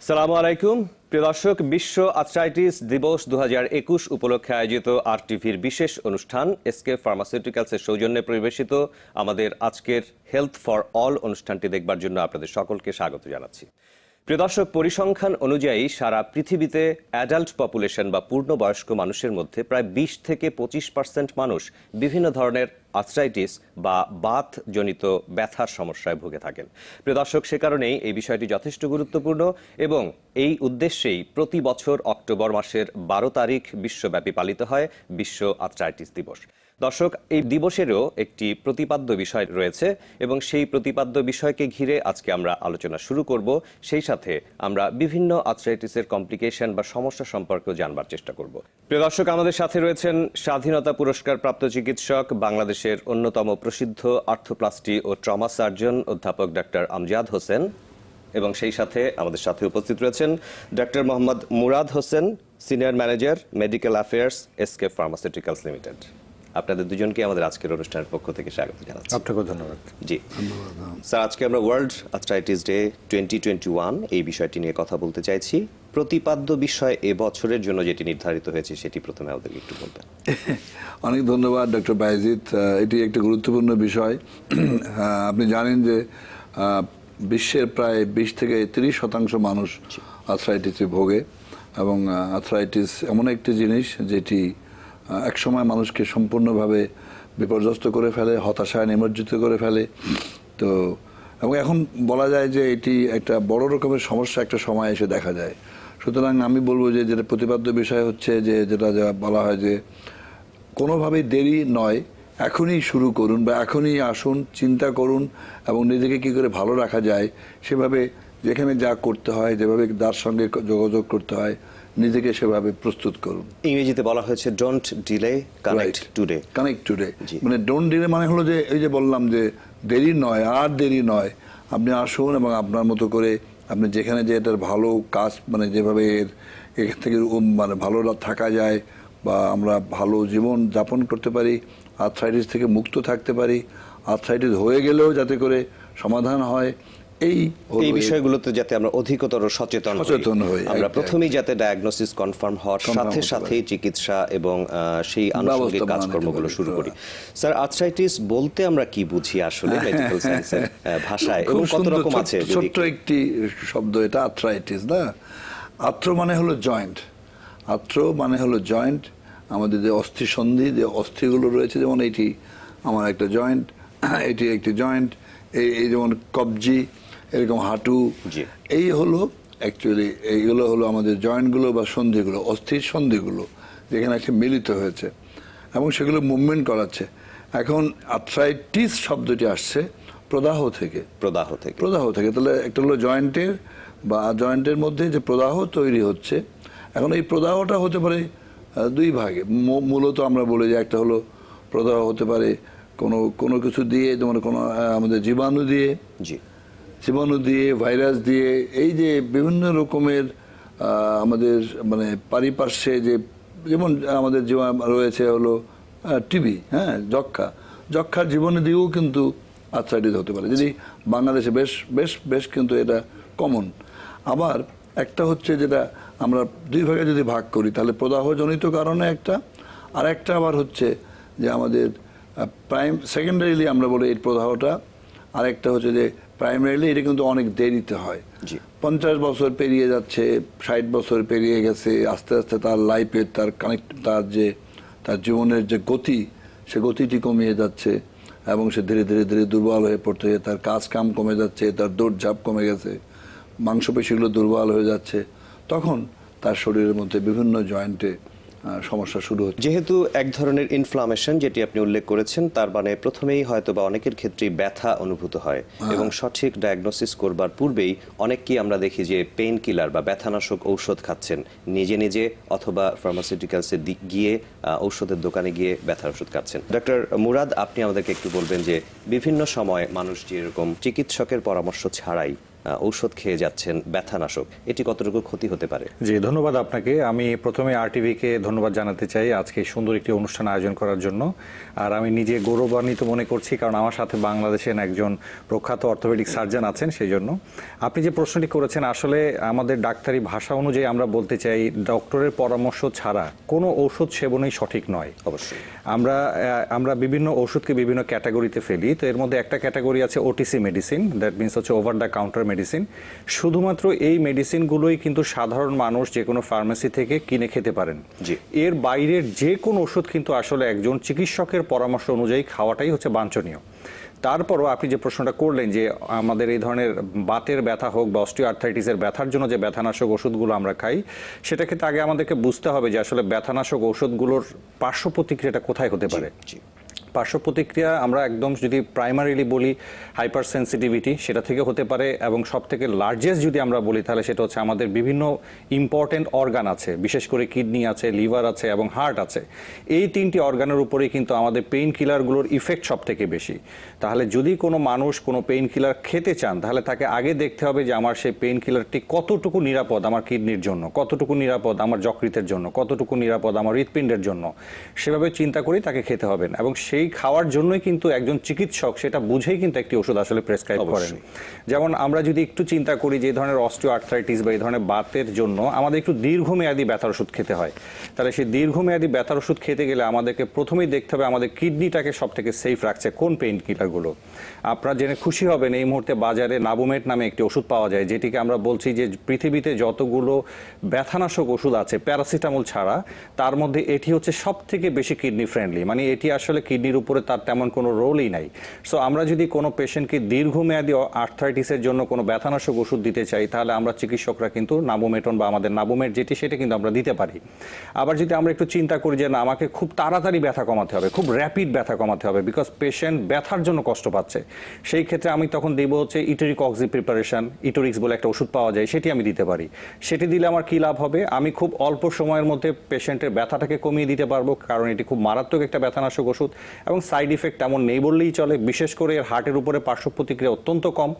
সালামু আলাইকুম প্রিয় দর্শক, বিশ্ব আর্থ্রাইটিস দিবস 2021 উপলক্ষে আয়োজিত আরটিভির বিশেষ অনুষ্ঠান এসকে ফার্মাসিউটিক্যালসের সৌজন্যে পরিবেশিত আমাদের আজকের হেলথ ফর অল অনুষ্ঠানটি দেখবার জন্য আপনাদের সকলকে স্বাগত জানাচ্ছি। প্রিয় দর্শক, পরিসংখ্যান অনুযায়ী সারা পৃথিবীতে অ্যাডাল্ট পপুলেশন বা পূর্ণবয়স্ক মানুষের মধ্যে প্রায় 20 থেকে 25% মানুষ বিভিন্ন ধরনের আর্থ্রাইটিস বা বাতজনিত ব্যথার সমস্যায় ভুগে থাকেন। প্রিয় দর্শক, সে কারণেই এই বিষয়টি যথেষ্ট গুরুত্বপূর্ণ এবং এই উদ্দেশ্যেই প্রতি বছর অক্টোবর মাসের 12 তারিখ বিশ্বব্যাপী পালিত হয় বিশ্ব আর্থ্রাইটিস দিবস। দর্শক, এই দিবসেরও একটি প্রতিপাদ্য বিষয় রয়েছে এবং সেই প্রতিপাদ্য বিষয়কে ঘিরে আজকে আমরা আলোচনা শুরু করব। সেই সাথে আমরা বিভিন্ন আর্থ্রাইটিসের কমপ্লিকেশন বা সমস্যা সম্পর্কেও জানবার চেষ্টা করব। প্রিয় দর্শক, আমাদের সাথে রয়েছেন স্বাধীনতা পুরস্কার প্রাপ্ত চিকিৎসক, বাংলাদেশের অন্যতম প্রসিদ্ধ আর্থোপ্লাস্টি ও ট্রমা সার্জন অধ্যাপক ডক্টর আমজাদ হোসেন এবং সেই সাথে আমাদের সাথে উপস্থিত রয়েছেন doctor Mohammad Murad Hossain, senior manager medical affairs SK pharmaceuticals limited. আপনাদের দুজনকে আমাদের আজকের অনুষ্ঠানের পক্ষ থেকে স্বাগত জানাচ্ছি। আপনাকে ধন্যবাদ। জি স্যার, আজকে আমরা ওয়ার্ল্ড আর্থ্রাইটিস ডে 2021 এই বিষয়টি নিয়ে কথা বলতে চাইছি। প্রতিপাদ্য বিষয় এবছরের জন্য যেটি নির্ধারিত হয়েছে সেটি প্রথমে আমাদেরকে একটু বলবেন। অনেক ধন্যবাদ ডক্টর বাইজিদ। এটি একটি গুরুত্বপূর্ণ বিষয়। আপনি জানেন যে বিশ্বের প্রায় 20 থেকে 30% মানুষ আর্থ্রাইটিসে ভোগে এবং আর্থ্রাইটিস এমন একটি জিনিস যেটি একসময় মানুষকে সম্পূর্ণভাবে বিপর্যস্ত করে ফেলে, হতাশায় নিমজ্জিত করে ফেলে। তো এবং এখন বলা যায় যে এটি একটা বড় রকমের সমস্যা একটা সময় এসে দেখা যায়। সুতরাং আমি বলবো যে যেটা প্রতিপাদ্য বিষয় হচ্ছে যে যেটা বলা হয় যে কোনোভাবেই দেরি নয়, এখনই শুরু করুন বা এখনই আসুন, চিন্তা করুন এবং নিজেকে কী করে ভালো রাখা যায় সেভাবে যেখানে যা করতে হয়, যেভাবে যার সঙ্গে যোগাযোগ করতে হয় নিজেকে সেভাবে প্রস্তুত করুন। ইংরেজিতে বলা হয়েছে don't delay, connect today. Connect today মানে ডোন্ট ডিলে মানে হলো যে এই যে বললাম যে দেরি নয়, আর দেরি নয়, আপনি আসুন এবং আপনার মতো করে আপনি যেখানে যে এটার ভালো কাজ মানে যেভাবে এখান থেকে মানে ভালো থাকা যায় বা আমরা ভালো জীবন যাপন করতে পারি, আর্থ্রাইটিস থেকে মুক্ত থাকতে পারি, আর্থ্রাইটিস হয়ে গেলেও যাতে করে সমাধান হয়, এই বিষয়গুলোতে যাতে আমরা অধিকতর সচেতন হই। আমরা প্রথমেই যাতে ডায়াগনোসিস কনফার্ম হওয়ার সাথে সাথেই চিকিৎসা এবং সেই আনুষঙ্গিক কাজকর্মগুলো শুরু করি। স্যার, আর্থ্রাইটিস বলতে আমরা কি বুঝি আসলে মেডিকেল সায়েন্সের ভাষায় এবং কত রকম আছে? ছোট্ট একটি শব্দ এটা, আর্থ্রাইটিস না। আর্থ্রো মানে হলো জয়েন্ট, আর্থ্রো মানে হলো জয়েন্ট। আমাদের যে অস্থি সন্ধি, যে অস্থিগুলো রয়েছে, যেমন এটি আমার একটা জয়েন্ট, এটি একটি জয়েন্ট, এই যেমন কবজি, এরকম হাঁটু, এই হলো অ্যাকচুয়ালি এইগুলো হলো আমাদের জয়েন্টগুলো বা সন্ধিগুলো, অস্থির সন্ধিগুলো যেখানে একটা মিলিত হয়েছে এবং সেগুলো মুভমেন্ট করাচ্ছে। এখন আর্থ্রাইটিস শব্দটি আসছে প্রদাহ থেকে। তাহলে একটা হলো জয়েন্টের বা জয়েন্টের মধ্যে যে প্রদাহ তৈরি হচ্ছে। এখন এই প্রদাহটা হতে পারে দুই ভাগে। মূলত আমরা বলি যে একটা হলো প্রদাহ হতে পারে কোনো কিছু দিয়ে, যেমন কোনো আমাদের জীবাণু দিয়ে, ভাইরাস দিয়ে, এই যে বিভিন্ন রকমের আমাদের মানে পারিপার্শ্বে যে যেমন আমাদের জীবাণু রয়েছে হলো টিবি, যক্ষার জীবাণু দিয়েও কিন্তু আর্থ্রাইটিস হতে পারে। যদি বাংলাদেশে বেশ কিন্তু এটা কমন। আবার একটা হচ্ছে যেটা আমরা দুই ভাগে যদি ভাগ করি তাহলে প্রদাহজনিত কারণে একটা, আর একটা আবার হচ্ছে যে আমাদের সেকেন্ডারিলি আমরা বলি এই প্রদাহটা, আর একটা হচ্ছে যে প্রাইমারিলি এটা কিন্তু অনেক দেরিতে হয়। 50 বছর পেরিয়ে যাচ্ছে, 60 বছর পেরিয়ে গেছে, আস্তে আস্তে তার লাইফের তার জীবনের যে গতি, সে গতিটি কমিয়ে যাচ্ছে এবং সে ধীরে ধীরে ধীরে দুর্বল হয়ে পড়তে, তার কাজ কাম কমে যাচ্ছে, তার দৌড়ঝাঁপ কমে গেছে, মাংসপেশিগুলো দুর্বল হয়ে যাচ্ছে, তখন তার শরীরের মধ্যে বিভিন্ন জয়েন্টে সমস্যা শুরু হচ্ছে। যেহেতু এক ধরনের ইনফ্লামেশন যেটি আপনি উল্লেখ করেছেন, তার মানে প্রথমেই হয়তো বা অনেকের ক্ষেত্রেই ব্যথা অনুভূত হয় এবং সঠিক ডায়াগনোসিস করবার পূর্বেই অনেককেই আমরা দেখি যে পেইন কিলার বা ব্যথানাশক ঔষধ খাচ্ছেন নিজে নিজে, অথবা ফার্মাসিউটিক্যালসে গিয়ে ঔষধের দোকানে গিয়ে ব্যথার ওষুধ খাচ্ছেন। ডক্টর মুরাদ, আপনি আমাদেরকে একটু বলবেন যে বিভিন্ন সময় মানুষ যেরকম চিকিৎসকের পরামর্শ ছাড়াই ঔষধ খেয়ে যাচ্ছেন ব্যথানাশক, এটি কতটুকু ক্ষতি হতে পারে? জি, ধন্যবাদ আপনাকে। আমি প্রথমে আরটিভিকে ধন্যবাদ জানাতে চাই আজকে সুন্দর একটি অনুষ্ঠান আয়োজন করার জন্য। আর আমি নিজে গৌরবান্বিত মনে করছি, কারণ আমার সাথে বাংলাদেশের একজন প্রখ্যাত অর্থোপেডিক সার্জন আছেন, সেই জন্য। আপনি যে প্রশ্নটি করেছেন, আসলে আমাদের ডাক্তারি ভাষা অনুযায়ী আমরা বলতে চাই ডক্টরের পরামর্শ ছাড়া কোনো ঔষধ সেবনই সঠিক নয়। অবশ্যই আমরা বিভিন্ন ওষুধকে বিভিন্ন ক্যাটাগরিতে ফেলি। তো এর মধ্যে একটা ক্যাটাগরি আছে ওটিসি মেডিসিন, দ্যাট মিনস হচ্ছে ওভার দ্য কাউন্টার মেডিসিন। শুধুমাত্র এই মেডিসিনগুলোই কিন্তু সাধারণ মানুষ যে কোনো ফার্মেসি থেকে কিনে খেতে পারেন। জি। এর বাইরের যে কোনো ওষুধ কিন্তু আসলে একজন চিকিৎসকের পরামর্শ অনুযায়ী খাওয়াটাই হচ্ছে বাঞ্ছনীয়। তারপরও আপনি যে প্রশ্নটা করলেন যে আমাদের এই ধরনের বাতের ব্যথা হোক বা অস্টিওআর্থ্রাইটিসের ব্যথার জন্য যে ব্যথানাশক ওষুধগুলো আমরা খাই, সেটা ক্ষেত্রে আগে আমাদেরকে বুঝতে হবে যে আসলে ব্যথানাশক ওষুধগুলোর পার্শ্ব প্রতিক্রিয়াটা কোথায় হতে পারে। পার্শ্ব প্রতিক্রিয়া আমরা একদম যদি প্রাইমারিলি বলি হাইপার সেন্সিটিভিটি, সেটা থেকে হতে পারে, এবং সব থেকে লার্জেস্ট যদি আমরা বলি তাহলে সেটা হচ্ছে আমাদের বিভিন্ন ইম্পর্টেন্ট অর্গান আছে, বিশেষ করে কিডনি আছে, লিভার আছে এবং হার্ট আছে। এই তিনটি অর্গানের উপরেই কিন্তু আমাদের পেইন কিলারগুলোর ইফেক্ট সব থেকে বেশি। তাহলে যদি কোনো মানুষ কোনো পেইন কিলার খেতে চান, তাহলে তাকে আগে দেখতে হবে যে আমার সেই পেইন কিলারটি কতটুকু নিরাপদ আমার কিডনির জন্য, কতটুকু নিরাপদ আমার যকৃতের জন্য, কতটুকু নিরাপদ আমার হৃৎপিণ্ডের জন্য। সেভাবে চিন্তা করেই তাকে খেতে হবে, এবং সেই খাওয়ার জন্যই কিন্তু একজন চিকিৎসক সেটা বুঝেই কিন্তু একটি ওষুধ আসলে প্রেসক্রাইব করেন। যেমন আমরা যদি একটু চিন্তা করি যে এই ধরনের অস্টিওআর্থ্রাইটিস বা এই ধরনের বাতের জন্য আমাদের একটু দীর্ঘমেয়াদী ব্যথার ওষুধ খেতে হয়, তাহলে সেই দীর্ঘমেয়াদী ব্যথার ওষুধ খেতে গেলে আমাদেরকে প্রথমেই দেখতে হবে আমাদের কিডনিটাকে সব থেকে সেফ রাখছে কোন পেইন কিলারগুলো। আপনারা জেনে খুশি হবেন এই মুহূর্তে বাজারে নাবুমেট নামে একটি ওষুধ পাওয়া যায়, যেটিকে আমরা বলছি যে পৃথিবীতে যতগুলো ব্যথানাশক ওষুধ আছে প্যারাসিটামল ছাড়া, তার মধ্যে এটি হচ্ছে সব থেকে বেশি কিডনি ফ্রেন্ডলি। মানে এটি আসলে কিডনির উপরে তার তেমন কোনো রোলই নাই। সো আমরা যদি কোনো পেশেন্টকে দীর্ঘমেয়াদী আর্থ্রাইটিসের জন্য কোনো ব্যথানাশক ওষুধ দিতে চাই, তাহলে আমরা চিকিৎসকরা কিন্তু নাবুমেটন বা আমাদের নাবুমেট যেটি, সেটা কিন্তু আমরা দিতে পারি। আবার যদি আমরা একটু চিন্তা করি যে না, আমাকে খুব তাড়াতাড়ি ব্যথা কমাতে হবে, খুব র্যাপিড ব্যথা কমাতে হবে, বিকজ পেশেন্ট ব্যথার জন্য কষ্ট পাচ্ছে, সেই ক্ষেত্রে আমি তখন দেব হচ্ছে ইটোরিক অক্সি প্রিপারেশন, ইটোরিক্স বলে একটা ওষুধ পাওয়া যায়, সেটি আমি দিতে পারি। সেটি দিলে আমার কি লাভ হবে, আমি খুব অল্প সময়ের মধ্যে পেশেন্টের ব্যথাটাকে কমিয়ে দিতে পারবো, কারণ এটি খুব মারাত্মক একটা ব্যথানাশক ওষুধ এবং সাইড ইফেক্ট তেমন নেই বললেই চলে। বিশেষ করে এর হার্টের উপরে পার্শ্ব প্রতিক্রিয়া অত্যন্ত কম।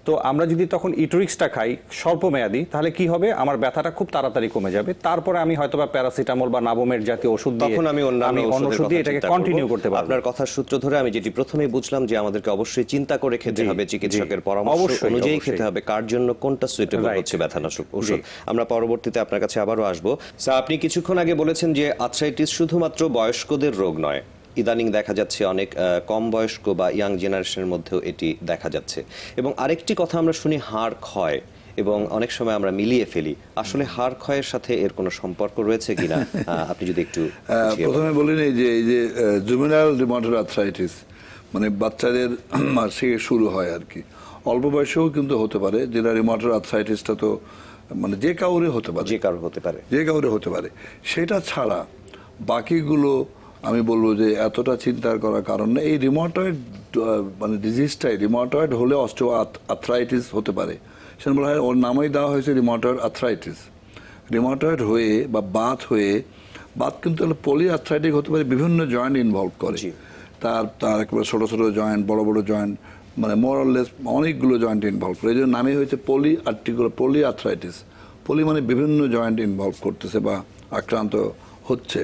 তো আমরা যদি তখন ইটোরিক্সটা খাই স্বল্প মেয়াদি, তাহলে কি হবে, আমার ব্যথাটা খুব তাড়াতাড়ি কমে যাবে। তারপরে আমি হয়তোবা প্যারাসিটামল বা নাবোমেট জাতীয় ওষুধ দিয়ে তখন আমি অন্য ওষুধ দিয়ে এটাকে কন্টিনিউ করতে পারবো। আপনার কথার সূত্র ধরে আমি যেটি প্রথমেই বুঝলাম যে আমাদেরকে অবশ্যই চিন্তা করে খেতে হবে, চিকিৎসকের পরামর্শ অনুযায়ী খেতে হবে কার জন্য কোনটা সুইটেবল হচ্ছে ব্যথানাশক ওষুধ। আমরা পরবর্তীতে আপনার কাছে আবারও আসবো। স্যার, আপনি কিছুক্ষণ আগে বলেছেন যে আর্থ্রাইটিস শুধুমাত্র বয়স্কদের রোগ নয়, ইদানিং দেখা যাচ্ছে অনেক কম বয়স্ক বা ইয়াং জেনারেশনের মধ্যেও এটি দেখা যাচ্ছে। এবং আরেকটি কথা আমরা শুনি হাড় ক্ষয়, এবং অনেক সময় আমরা মিলিয়ে ফেলি। আসলে হাড় ক্ষয়ের সাথে এর কোনো সম্পর্ক রয়েছে কিনা আপনি যদি একটু প্রথমে বলিনি যে এই যে জুভেনাইল রিউমাটয়েড আর্থ্রাইটিস মানে বাচ্চাদের থেকে শুরু হয় আর কি, অল্প বয়সেও কিন্তু হতে পারে। যেটা রিউমাটয়েড আর্থ্রাইটিসটা তো মানে যে কাউরে হতে পারে, যে কাউরে হতে পারে। সেটা ছাড়া বাকিগুলো আমি বলবো যে এতটা চিন্তার করার কারণ নেই। এই রিউমাটয়েড মানে ডিজিজটাই, রিউমাটয়েড হলে অস্টিও আর্থ্রাইটিস হতে পারে, সেটা বলা হয়, ওর নামই দেওয়া হয়েছে রিউমাটয়েড আর্থ্রাইটিস। রিউমাটয়েড হয়ে বা বাত হয়ে, বাত কিন্তু পলি আর্থ্রাইটিক হতে পারে, বিভিন্ন জয়েন্ট ইনভলভ করে। তার একেবারে ছোটো ছোটো জয়েন্ট, বড় বড় জয়েন্ট, মানে মোরলেস অনেকগুলো জয়েন্ট ইনভলভ করে। এই জন্য নামই হয়েছে পলি আর্থ্রাইটিস। পলি মানে বিভিন্ন জয়েন্ট ইনভলভ করতেছে বা আক্রান্ত হচ্ছে।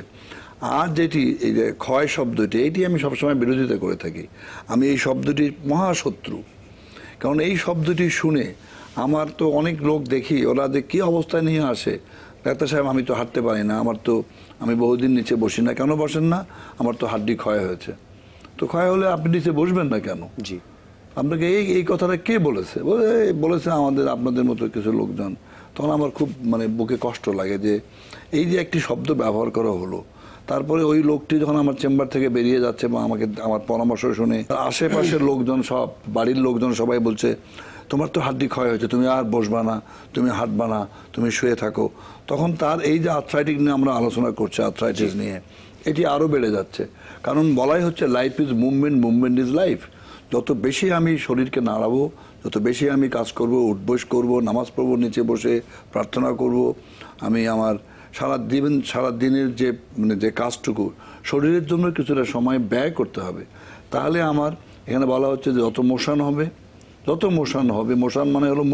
আর যেটি এই যে ক্ষয় শব্দটি, এইটি আমি সবসময় বিরোধিতা করে থাকি। আমি এই শব্দটি মহাশত্রু, কারণ এই শব্দটি শুনে আমার তো অনেক লোক দেখি, ওরা যে কী অবস্থায় নিয়ে আসে, ডাক্তার সাহেব আমি তো হাঁটতে পারি না, আমি বহুদিন নিচে বসি না। কেন বসেন না? আমার তো হাড্ডি ক্ষয় হয়েছে। তো ক্ষয় হলে আপনি নিচে বসবেন না কেন? জি, আপনাকে এই কথাটা কে বলেছে? বলেছে আপনাদের মতো কিছু লোকজন। তখন আমার খুব মানে বুকে কষ্ট লাগে যে এই যে একটি শব্দ ব্যবহার করা হলো, তারপরে ওই লোকটি যখন আমার চেম্বার থেকে বেরিয়ে যাচ্ছে বা আমার পরামর্শ শুনে আশেপাশের লোকজন, সব বাড়ির লোকজন সবাই বলছে তোমার তো হাড্ডি ক্ষয় হয়েছে, তুমি আর বসবা না, তুমি হাঁটবা না, তুমি শুয়ে থাকো। তখন তার এই যে আর্থ্রাইটিস নিয়ে আমরা আলোচনা করছি, আর্থ্রাইটিস নিয়ে, এটি আরও বেড়ে যাচ্ছে। কারণ বলাই হচ্ছে life is movement, movement is life. যত বেশি আমি শরীরকে নাড়াবো, যত বেশি আমি কাজ করব, উঠবস করব, নামাজ পড়বো, নিচে বসে প্রার্থনা করব, আমি আমার সারা দিনের যে কাজটুকু শরীরের জন্য কিছুটা সময় ব্যয় করতে হবে। তাহলে আমার এখানে বলা হচ্ছে যে যত মোশন হবে, যত মোশন হবে, মোশন মানে হলো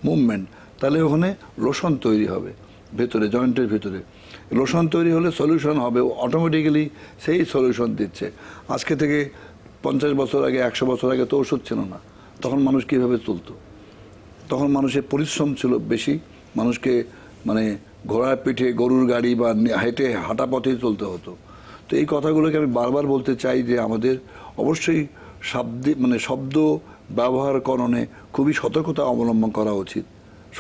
মুভমেন্ট, তাহলে ওখানে লোশন তৈরি হবে ভেতরে, জয়েন্টের ভেতরে। লোশন তৈরি হলে সলিউশন হবে, অটোমেটিক্যালি সেই সলিউশন দিচ্ছে। আজকে থেকে 50 বছর আগে, 100 বছর আগে তো ওষুধ ছিল না, তখন মানুষ কীভাবে চলতো? তখন মানুষের পরিশ্রম ছিল বেশি, মানুষকে মানে ঘোড়ার পিঠে, গরুর গাড়ি বা হেঁটে হাঁটা পথেই চলতে হতো। তো এই কথাগুলোকে আমি বারবার বলতে চাই যে আমাদের অবশ্যই শব্দ ব্যবহারকরণে খুবই সতর্কতা অবলম্বন করা উচিত,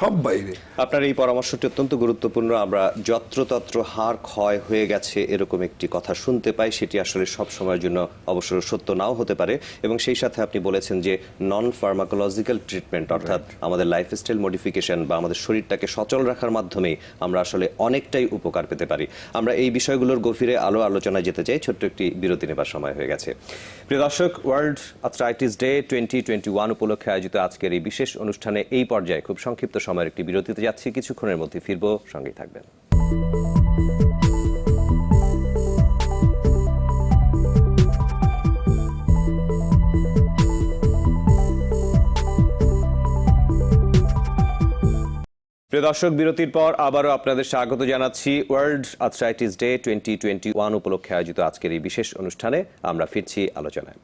সব বাইরে। আপনার এই পরামর্শটি অত্যন্ত গুরুত্বপূর্ণ। আমরা যত্রতত্র হাড় ক্ষয় হয়ে গেছে এরকম একটি কথা শুনতে পাই, সেটি আসলে সব সময়ের জন্য অবশ্য সত্য নাও হতে পারে। এবং সেই সাথে আপনি বলেছেন যে নন ফার্মাকোলজিক্যাল ট্রিটমেন্ট, অর্থাৎ আমাদের লাইফস্টাইল মডিফিকেশন বা আমাদের শরীরটাকে সচল রাখার মাধ্যমেই আমরা আসলে অনেকটাই উপকার পেতে পারি। আমরা এই বিষয়গুলোর গভীরে আলোচনায় যেতে চাই, ছোট্ট একটি বিরতি নেবার সময় হয়ে গেছে। প্রিয় দর্শক, ওয়ার্ল্ড আর্থ্রাইটিস ডে 2021 উপলক্ষে আয়োজিত আজকের এই বিশেষ অনুষ্ঠানে এই পর্যায়ে খুব সংক্ষিপ্ত সময়ের একটি বিরতিতে যাচ্ছি, কিছুক্ষণের মধ্যে ফিরবো, সঙ্গেই থাকবেন। প্রিয় দর্শক, বিরতির পর আবারও আপনাদের স্বাগত জানাচ্ছি। ওয়ার্ল্ড আর্থ্রাইটিস ডে 2021 উপলক্ষে আয়োজিত আজকের এই বিশেষ অনুষ্ঠানে আমরা ফিরছি আলোচনায়।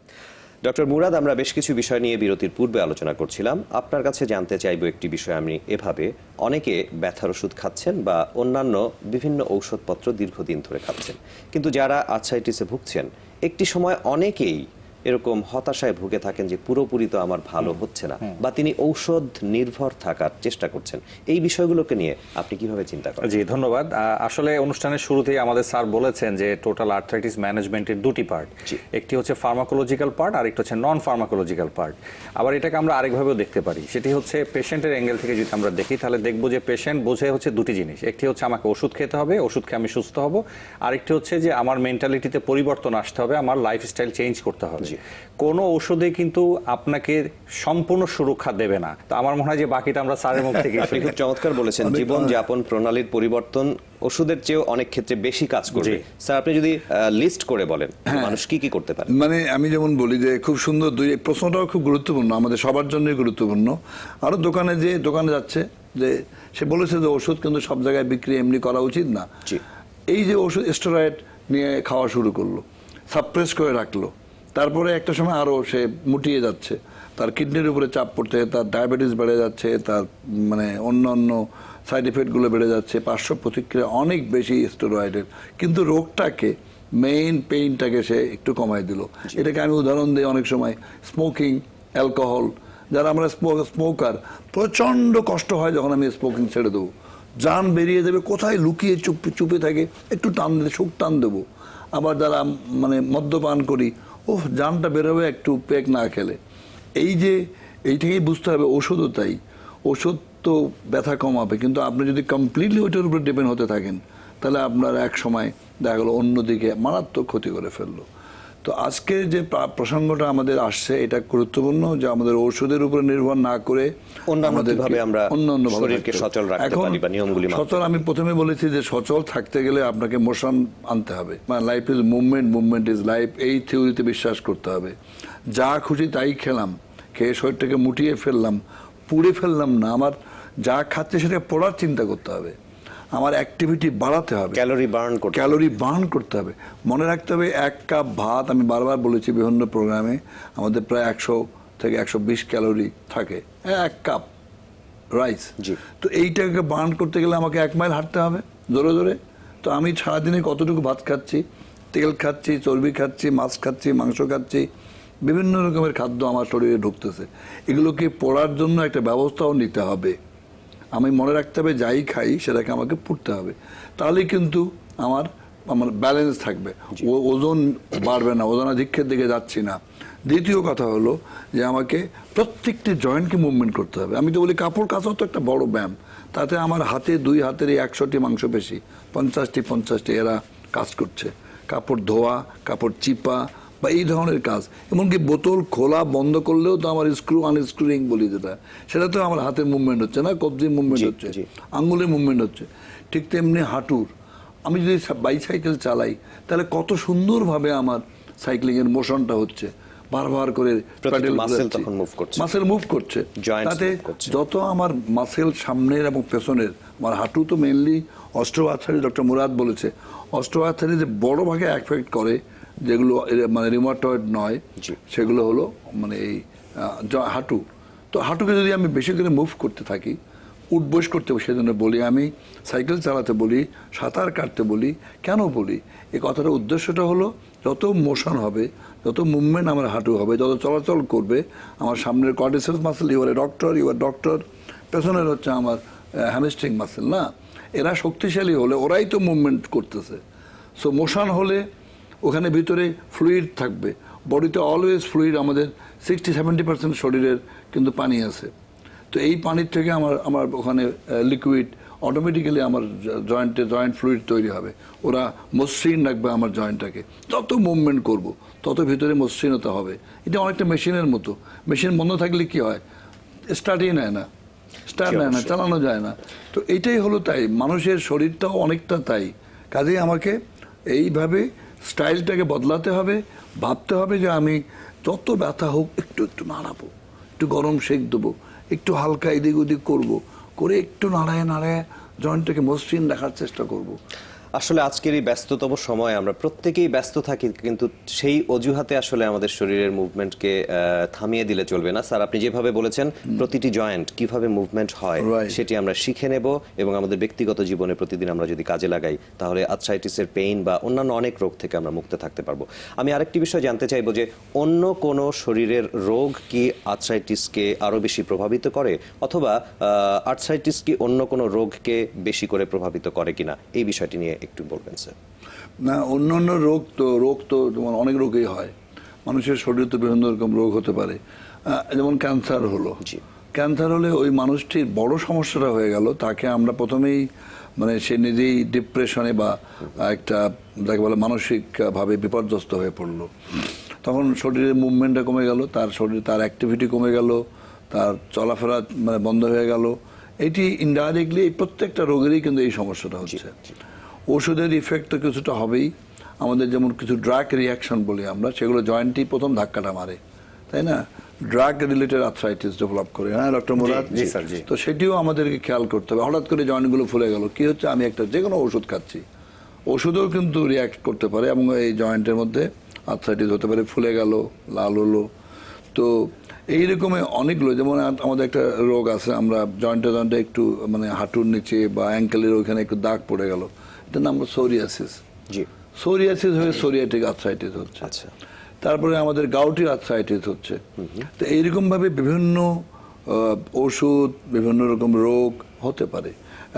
ডক্টর মুরাদ, আমরা বেশ কিছু বিষয় নিয়ে বিরতির পূর্বে আলোচনা করছিলাম। আপনার কাছে জানতে চাইব একটি বিষয়। আমি এভাবে অনেকে ব্যথার ওষুধ খাচ্ছেন বা অন্যান্য বিভিন্ন ঔষধপত্র দীর্ঘদিন ধরে খাচ্ছেন, কিন্তু যারা আর্থ্রাইটিসে ভুগছেন একটি সময় অনেকেই এরকম হতাশায় ভুগে থাকেন যে পুরোপুরি তো আমার ভালো হচ্ছে না, বা তিনি ঔষধ নির্ভর থাকার চেষ্টা করছেন। এই বিষয়গুলোকে নিয়ে আপনি কিভাবে চিন্তা করেন? জি, ধন্যবাদ। আসলে অনুষ্ঠানের শুরুতেই আমাদের স্যার বলেছেন যে টোটাল আর্থ্রাইটিস ম্যানেজমেন্টের দুটি পার্ট, একটি হচ্ছে ফার্মাকোলজিক্যাল পার্ট আর একটি হচ্ছে নন ফার্মাকোলজিক্যাল পার্ট। আবার এটাকে আমরা আরেকভাবেও দেখতে পারি, সেটি হচ্ছে পেশেন্টের অ্যাঙ্গেল থেকে যদি আমরা দেখি তাহলে দেখবো যে পেশেন্ট বোঝে হচ্ছে দুটি জিনিস। একটি হচ্ছে আমাকে ওষুধ খেতে হবে, ওষুধ খেয়ে আমি সুস্থ হব, আরেকটি হচ্ছে যে আমার মেন্টালিটিতে পরিবর্তন আসতে হবে, আমার লাইফস্টাইল চেঞ্জ করতে হবে। কোনো ঔষধে কিন্তু আপনাকে সম্পূর্ণ সুরক্ষা দেবে না। তো আমার মনে হয় যে বাকিটা আমরা স্যারের মুখ থেকে। আপনি খুব চমৎকার বলেছেন, জীবন যাপন প্রণালীর পরিবর্তন ওষুধের চেয়েও অনেক ক্ষেত্রে বেশি কাজ করবে। স্যার, আপনি যদি লিস্ট করে বলেন মানুষ কি কি করতে পারে। মানে আমি যেমন বলি যে খুব সুন্দর, দুই প্রশ্নটাও খুব গুরুত্বপূর্ণ, আমাদের সবার জন্যই গুরুত্বপূর্ণ। আরো দোকানে যাচ্ছে যে সে বলেছে যে ওষুধ কিন্তু সব জায়গায় বিক্রি এমনি করা উচিত না। এই যে ওষুধ স্টেরয়েড নিয়ে খাওয়া শুরু করলো, সাপ্রেস করে রাখলো, তারপরে একটা সময় আরও সে মুটিয়ে যাচ্ছে, তার কিডনির উপরে চাপ পড়ছে, তার ডায়াবেটিস বেড়ে যাচ্ছে, তার মানে অন্য সাইড এফেক্টগুলো বেড়ে যাচ্ছে, পার্শ্ব প্রতিক্রিয়া অনেক বেশি স্টেরয়েডের, কিন্তু রোগটাকে মেইন পেইনটাকে সে একটু কমাই দিল। এটাকে আমি উদাহরণ দিই, অনেক সময় স্মোকিং, অ্যালকোহল, যারা আমরা স্মোকার, প্রচণ্ড কষ্ট হয় যখন আমি স্মোকিং ছেড়ে দেবো, জান বেরিয়ে যাবে, কোথায় লুকিয়ে চুপে থাকে, একটু টান দিলে সুখ টান দেবো। আবার যারা মানে মদ্যপান করি, জানটা বেরোবে একটু পেক না খেলে। এইটাকেই বুঝতে হবে, ওষুধও তাই। ওষুধ তো ব্যথা কমাবে, কিন্তু আপনি যদি কমপ্লিটলি ওইটার উপরে ডিপেন্ড হতে থাকেন তাহলে আপনার এক সময় দেখা গেলো অন্যদিকে মারাত্মক ক্ষতি করে ফেললো। তো আজকের যে প্রসঙ্গটা আমাদের আসছে, এটা গুরুত্বপূর্ণ যে আমাদের ওষুধের উপরে নির্ভর না করে সচল। আমি প্রথমে বলেছি যে সচল থাকতে গেলে আপনাকে মোশন আনতে হবে, মানে life is movement is life, এই থিওরিতে বিশ্বাস করতে হবে। যা খুশি তাই খেয়ে শরীরটাকে মুটিয়ে ফেললাম, পুড়ে ফেললাম না, আমার যা খাচ্ছে সেটা পড়ার চিন্তা করতে হবে, আমার অ্যাক্টিভিটি বাড়াতে হবে, ক্যালোরি বার্ন করতে হবে। মনে রাখতে হবে 1 কাপ ভাত, আমি বারবার বলেছি বিভিন্ন প্রোগ্রামে, আমাদের প্রায় 100 থেকে 120 ক্যালোরি থাকে 1 কাপ রাইস। তো এইটাকে বার্ন করতে গেলে আমাকে 1 মাইল হাঁটতে হবে জোরে জোরে। তো আমি সারাদিনে কতটুকু ভাত খাচ্ছি, তেল খাচ্ছি, চর্বি খাচ্ছি, মাছ খাচ্ছি, মাংস খাচ্ছি, বিভিন্ন রকমের খাদ্য আমার শরীরে ঢুকতেছে, এগুলোকে পড়ার জন্য একটা ব্যবস্থাও নিতে হবে। আমি মনে রাখতে হবে যাই খাই সেটাকে আমাকে পড়তে হবে, তাহলেই কিন্তু আমার ব্যালেন্স থাকবে, ওজন বাড়বে না, ওজনাধিক্যের দিকে যাচ্ছি না। দ্বিতীয় কথা হলো যে আমাকে প্রত্যেকটি জয়েন্টকে মুভমেন্ট করতে হবে। আমি তো বলি কাপড় কাচাও তো একটা বড় ব্যায়াম, তাতে আমার হাতে 2 হাতের 100টি মাংসপেশি, 50টি এরা কাজ করছে। কাপড় ধোয়া, কাপড় চিপা বা এই ধরনের কাজ, এমনকি বোতল খোলা বন্ধ করলেও তো আমার স্ক্রু আনস্ক্রুইং বলি যেটা, সেটা তো আমার হাতের মুভমেন্ট হচ্ছে না, কবজির মুভমেন্ট হচ্ছে, আঙ্গুলের মুভমেন্ট হচ্ছে। ঠিক তেমনি হাঁটুর, আমি যদি বাইসাইকেল চালাই তাহলে কত সুন্দরভাবে আমার সাইক্লিংয়ের মোশনটা হচ্ছে, বারবার করে প্রতিটি muscle তখন move করছে। মাসেল মুভ করছে, Joints তাতে move করছে। যত আমার মাসেল সামনের এবং পেছনের, আমার হাঁটু তো মেইনলি অস্টিওআর্থ্রাইটিস, ডক্টর মুরাদ বলেছে অস্টিওআর্থ্রাইটিস বড় ভাগে এফেক্ট করে, যেগুলো মানে রিউমাটয়েড নয়, জি। সেগুলো হলো মানে এই হাঁটু। তো হাঁটুকে যদি আমি বেশি করে মুভ করতে থাকি, উঠবস করতে, সেজন্য বলি আমি সাইকেল চালাতে বলি, সাঁতার কাটতে বলি। কেন বলি এই কথাটার উদ্দেশ্যটা হলো যত মোশন হবে, যত মুভমেন্ট আমার হাঁটু হবে, যত চলাচল করবে, আমার সামনের কোয়াড্রিসেপস মাসেল, ইউর ডক্টর, পেছনের হচ্ছে আমার হ্যামস্ট্রিং মাসেল, না এরা শক্তিশালী হলে ওরাই তো মুভমেন্ট করতেছে। সো মোশন হলে ওখানে ভিতরে ফ্লুইড থাকবে, বডিতে অলওয়েজ ফ্লুইড, আমাদের 60-70% শরীরের কিন্তু পানি আছে। তো এই পানির থেকে আমার ওখানে লিকুইড অটোমেটিক্যালি আমার জয়েন্ট ফ্লুইড তৈরি হবে, ওরা মসৃণ রাখবে আমার জয়েন্টটাকে। যত মুভমেন্ট করব তত ভিতরে মসৃণতা হবে। এটা অনেকটা মেশিনের মতো, মেশিন বন্ধ থাকলে কি হয়, স্টার্টই নেয় না, চালানো যায় না। তো এইটাই হলো তাই, মানুষের শরীরটাও অনেকটা তাই। কাজেই আমাকে এইভাবে স্টাইলটাকে বদলাতে হবে, ভাবতে হবে যে আমি যত ব্যথা হোক একটু নাড়াবো, একটু গরম সেক দেবো, একটু হালকা এদিক ওদিক করবো, করে একটু নাড়ায় জয়েন্টটাকে মসৃণ রাখার চেষ্টা করব। আসলে আজকের এই ব্যস্ততম সময় আমরা প্রত্যেকেই ব্যস্ত থাকি, কিন্তু সেই অজুহাতে আসলে আমাদের শরীরের মুভমেন্টকে থামিয়ে দিলে চলবে না। স্যার, আপনি যেভাবে বলেছেন প্রতিটি জয়েন্ট কিভাবে মুভমেন্ট হয় সেটি আমরা শিখে নেব, এবং আমাদের ব্যক্তিগত জীবনে প্রতিদিন আমরা যদি কাজে লাগাই, তাহলে আর্থ্রাইটিসের পেইন বা অন্যান্য অনেক রোগ থেকে আমরা মুক্ত থাকতে পারবো। আমি আরেকটি বিষয় জানতে চাইবো যে অন্য কোনো শরীরের রোগ কি আর্থ্রাইটিসকে আরো বেশি প্রভাবিত করে, অথবা আর্থ্রাইটিস কি অন্য কোনো রোগকে বেশি করে প্রভাবিত করে কিনা, এই বিষয়টি নিয়ে একটু বলবেন স্যার। না, অন্যান্য রোগ তো যেমন অনেক রোগই হয়, মানুষের শরীরে তো বিভিন্ন রকম রোগ হতে পারে। যেমন ক্যান্সার হলো, ক্যান্সার হলে ওই মানুষটির বড় সমস্যাটা হয়ে গেল, তাকে আমরা প্রথমেই মানে সে নিজেই ডিপ্রেশনে বা একটা যাকে বলে মানসিকভাবে বিপর্যস্ত হয়ে পড়লো। তখন শরীরের মুভমেন্টটা কমে গেল, তার অ্যাক্টিভিটি কমে গেল, তার চলাফেরা মানে বন্ধ হয়ে গেল। এটি ইনডাইরেক্টলি প্রত্যেকটা রোগেরই কিন্তু এই সমস্যাটা হচ্ছে। ওষুধের ইফেক্ট তো কিছুটা হবেই, আমাদের যেমন কিছু ড্রাগ রিয়াকশন বলি আমরা, সেগুলো জয়েন্টই প্রথম ধাক্কাটা মারে, তাই না? ড্রাগ রিলেটেড আর্থ্রাইটিস ডেভেলপ করে, হ্যাঁ ডক্টর মুরাদ? তো সেটিও আমাদেরকে খেয়াল করতে হবে। হঠাৎ করে জয়েন্টগুলো ফুলে গেল, কি হচ্ছে, আমি একটা যে কোনো ওষুধ খাচ্ছি, ওষুধও কিন্তু রিয়াক্ট করতে পারে, এবং এই জয়েন্টের মধ্যে আর্থ্রাইটিস হতে পারে, ফুলে গেল, লাল হলো। তো এই রকমের অনেকগুলো, যেমন আমাদের একটা রোগ আছে, আমরা জয়েন্টে একটু মানে হাঁটুর নিচে বা অ্যাঙ্কেলের ওইখানে একটু দাগ পড়ে গেল, এটার নাম সোরিয়াসিস। সোরিয়াসিস হয়ে সোরিয়াটিক আর্থ্রাইটিস হচ্ছে। আচ্ছা। তারপরে আমাদের গাউটি আর্থ্রাইটিস হচ্ছে। তো এইরকম ভাবে বিভিন্ন ওষুধ, বিভিন্ন রকম রোগ হতে পারে,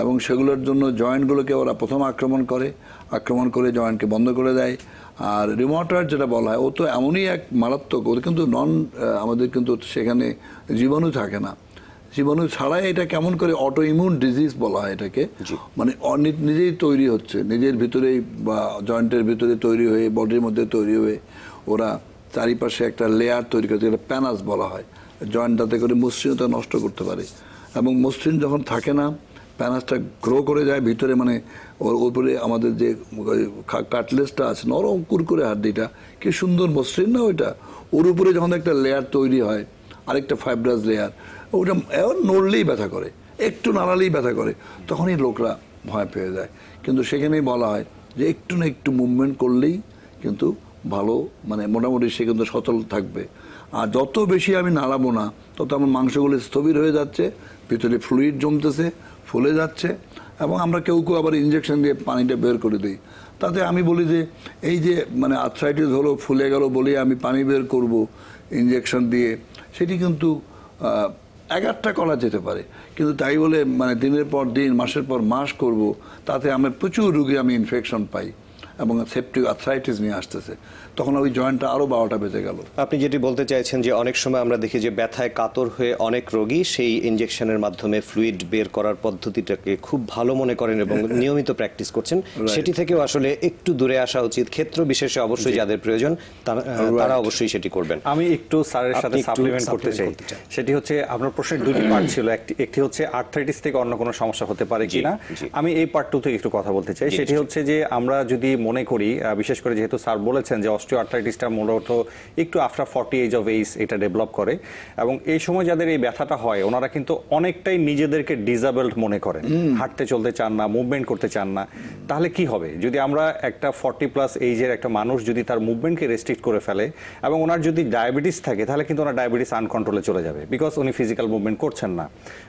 এবং সেগুলোর জন্য জয়েন্টগুলোকে ওরা প্রথম আক্রমণ করে জয়েন্টকে বন্ধ করে দেয়। আর রিউমাটয়েড যেটা বলা হয়, ও তো এমনই এক মারাত্মক, ওদের কিন্তু আমাদের কিন্তু সেখানে জীবাণু থাকে না, জীবাণু ছাড়াই এটা কেমন করে অটো ইমিউন ডিজিজ বলা হয় এটাকে, মানে নিজেই তৈরি হচ্ছে, নিজের ভিতরেই বা জয়েন্টের ভিতরে তৈরি হয়ে, বডির মধ্যে তৈরি হয়ে ওরা চারিপাশে একটা লেয়ার তৈরি করে, যেটা প্যানাস বলা হয়। জয়েন্ট তাতে করে মসৃণতা নষ্ট করতে পারে, এবং মসৃণ যখন থাকে না, প্যানাসটা গ্রো করে যায় ভিতরে, মানে ওর উপরে আমাদের যে কাটলেসটা আছে, নরম কুরকুরে হাড্ডিটা, কি সুন্দর মসৃণ না ওইটা, ওর উপরে যখন একটা লেয়ার তৈরি হয়, আরেকটা ফাইব্রাস লেয়ার, ওটা নড়লেই ব্যথা করে, একটু নাড়ালেই ব্যথা করে, তখনই লোকরা ভয় পেয়ে যায়। কিন্তু সেখানেই বলা হয় যে একটু না একটু মুভমেন্ট করলেই কিন্তু ভালো, মানে মোটামুটি সে কিন্তু সচল থাকবে। আর যত বেশি আমি নাড়াবো না, তত আমার মাংসগুলো স্থবির হয়ে যাচ্ছে, ভিতরে ফ্লুইড জমতেছে, ফুলে যাচ্ছে, এবং আমরা কেউ আবার ইনজেকশন দিয়ে পানিটা বের করে দিই। তাতে আমি বলি যে এই যে মানে আর্থ্রাইটিস হলো, ফুলে গেল বলে আমি পানি বের করব ইনজেকশন দিয়ে, সেটি কিন্তু একটা করা যেতে পারে, কিন্তু তাই বলে মানে দিনের পর দিন, মাসের পর মাস করব, তাতে আমার প্রচুর রোগী আমি ইনফেকশন পাই, এবং সেপটিক আর্থ্রাইটিস নিয়ে আসতেছে, তখন ওই জয়েন্টটা আরো 12টা বেজে গেল। আপনি যেটি বলতে চাইছেন যে অনেক সময় আমরা দেখি যে ব্যথায় কাতর হয়ে অনেক রোগী সেই ইনজেকশনের মাধ্যমে ফ্লুইড বের করার পদ্ধতিটাকে খুব ভালো মনে করেন এবং নিয়মিত প্র্যাকটিস করছেন, সেটি থেকেও আসলে একটু দূরে আসা উচিত। ক্ষেত্র বিশেষে অবশ্যই যাদের প্রয়োজন তারা অবশ্যই সেটি করবেন। আমি একটু স্যারের সাথে সাপ্লিমেন্ট করতে চাই, সেটি হচ্ছে আপনার প্রশ্নের দুটি পার্ট ছিল, একটি হচ্ছে আর্থ্রাইটিস থেকে অন্য কোনো সমস্যা হতে পারে কিনা, আমি এই পার্ট টু থেকে একটু কথা বলতে চাই। সেটি হচ্ছে যে আমরা যদি মনে করি, বিশেষ করে যেহেতু স্যার বলেছেন যে অস্টিওআর্থ্রাইটিসটা মূলত একটু আফটার 40 এজ অফ এজ এটা ডেভেলপ করে, এবং এই সময় যাদের এই ব্যথাটা হয় ওনারা কিন্তু অনেকটাই নিজেদেরকে ডিসেবলড মনে করেন, হাঁটতে চলতে চান না, মুভমেন্ট করতে চান না। তাহলে কি হবে যদি আমরা একটা 40+ এইজের একটা মানুষ যদি তার মুভমেন্টকে রেস্ট্রিক্ট করে ফেলে, এবং ওনার যদি ডায়াবেটিস থাকে তাহলে কিন্তু ওনার ডায়াবেটিস আনকন্ট্রোলে চলে যাবে, বিকজ উনি ফিজিক্যাল মুভমেন্ট করছেন না।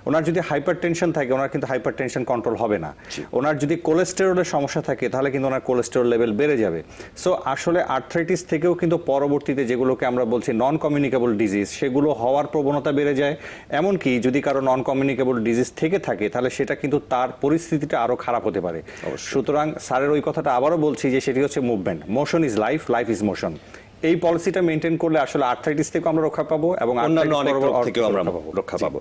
ওনার যদি হাইপার টেনশন থাকে ওনার কিন্তু হাইপার টেনশন কন্ট্রোল হবে না। ওনার যদি কোলেস্টেরলের সমস্যা থাকে তাহলে কিন্তু ওনার কোলেস্টেরল লেভেল বেড়ে যাবে। সো আসলে আর্থ্রাইটিস থেকেও কিন্তু পরবর্তীতে যেগুলোকে আমরা বলছি নন কমিউনিকেবল ডিজিজ, সেগুলো হওয়ার প্রবণতা বেড়ে যায়। এমনকি যদি কারো নন কমিউনিকেবল ডিজিজ থেকে থাকে তাহলে সেটা কিন্তু তার পরিস্থিতিটা আরো খারাপ হতে পারে। সুতরাং স্যারের ওই কথাটা আবারও বলছি যে সেটি হচ্ছে movement, motion is life, life is motion. এই পলিসিটা মেনটেন করলে আসলে আর্থ্রাইটিস থেকে আমরা রক্ষা পাবো এবং অন্যান্য অনেক রোগ থেকেও আমরা রক্ষা পাবো।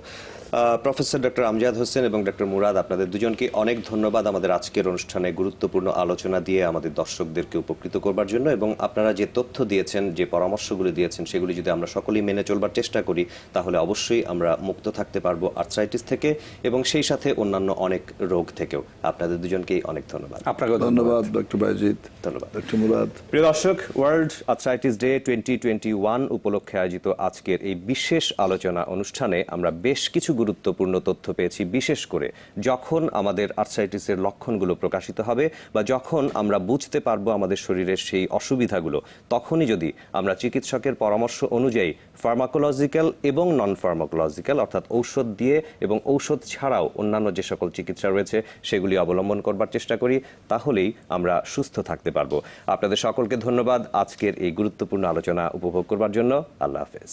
প্রফেসর ডক্টর আমজাদ হোসেন এবং ডক্টর মুরাদ, আপনাদের দুজনকে অনেক ধন্যবাদ আমাদের আজকের অনুষ্ঠানে গুরুত্বপূর্ণ আলোচনা দিয়ে আমাদের দর্শকদেরকে উপকৃত করবার জন্য, এবং আপনারা যে তথ্য দিয়েছেন, যে পরামর্শগুলি দিয়েছেন, সেগুলি যদি আমরা সকলেই মেনে চলবার চেষ্টা করি তাহলে অবশ্যই আমরা মুক্ত থাকতে পারবো আর্থ্রাইটিস থেকে এবং সেই সাথে অন্যান্য অনেক রোগ থেকেও। আপনাদের দুজনকেই অনেক ধন্যবাদ। আপনাকে ধন্যবাদ ডক্টর বাইজিদ, ধন্যবাদ ডক্টর মুরাদ। প্রিয় দর্শক, ওয়ার্ল্ড আর্থ্রাইটিস ডে 2021 উপলক্ষে আয়োজিত আজকের এই বিশেষ আলোচনা অনুষ্ঠানে আমরা বেশ কিছু গুরুত্বপূর্ণ তথ্য পেয়েছি। বিশেষ করে যখন আমাদের আর্থ্রাইটিসের লক্ষণগুলো প্রকাশিত হবে বা যখন আমরা বুঝতে পারবো আমাদের শরীরের সেই অসুবিধাগুলো, তখনই যদি আমরা চিকিৎসকের পরামর্শ অনুযায়ী ফার্মাকোলজিক্যাল এবং নন ফার্মাকোলজিক্যাল অর্থাৎ ঔষধ দিয়ে এবং ঔষধ ছাড়াও অন্যান্য যে সকল চিকিৎসা রয়েছে সেগুলি অবলম্বন করবার চেষ্টা করি, তাহলেই আমরা সুস্থ থাকতে পারবো। আপনাদের সকলকে ধন্যবাদ আজকের এই গুরুত্বপূর্ণ আলোচনা উপভোগ করবার জন্য। আল্লাহ হাফেজ।